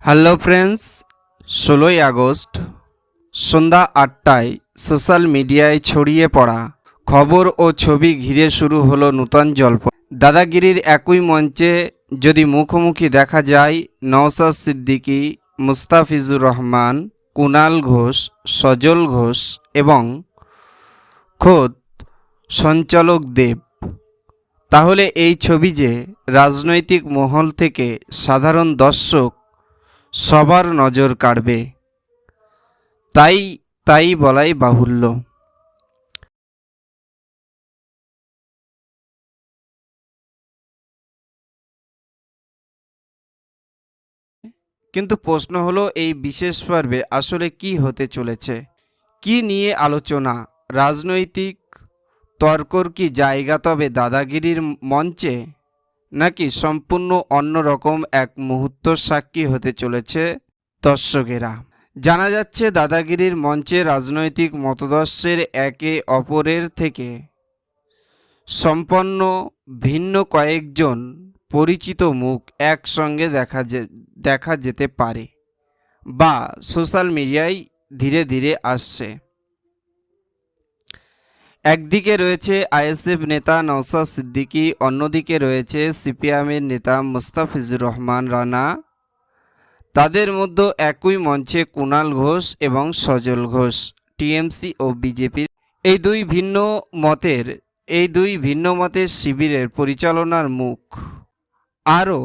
Hello friends, 16ই August সন্ধ্যা 8টায় social মিডিয়ায় ছড়িয়ে পড়া খবর ও ছবি ঘিরে শুরু হলো নূতন জল্প। দাদাগিরির একই মঞ্চে যদি মুখোমুখি দেখা যায় নওশাদ সিদ্দিকী, মুস্তাফিজুর রহমান, কুণাল ঘোষ, সজল ঘোষ এবং খোদ সঞ্চালক দেব, তাহলে এই ছবি যে রাজনৈতিক মহল থেকে সাধারণ দর্শক সবার নজর কাড়বে তাই বলাই বাহুল্য। কিন্তু প্রশ্ন হলো, এই বিশেষ পর্বে আসলে কি হতে চলেছে? কি নিয়ে আলোচনা? রাজনৈতিক তর্কর কি জায়গা তবে দাদাগিরির মঞ্চে, নাকি সম্পূর্ণ অন্যরকম এক মুহূর্ত সাক্ষী হতে চলেছে দর্শকেরা? জানা যাচ্ছে দাদাগিরির মঞ্চে রাজনৈতিক মতাদর্শের একে অপরের থেকে সম্পন্ন ভিন্ন কয়েকজন পরিচিত মুখ একসঙ্গে দেখা যেতে পারে বা সোশ্যাল মিডিয়ায় ধীরে ধীরে আসছে। একদিকে রয়েছে আইএসএফ নেতা নওশাদ সিদ্দিকী, অন্যদিকে রয়েছে সিপিএমের নেতা মুস্তাফিজুর রহমান রানা। তাদের মধ্যে একই মঞ্চে কুণাল ঘোষ এবং সজল ঘোষ, টিএমসি ও বিজেপির এই দুই ভিন্ন মতের শিবিরের পরিচালনার মুখ। আরও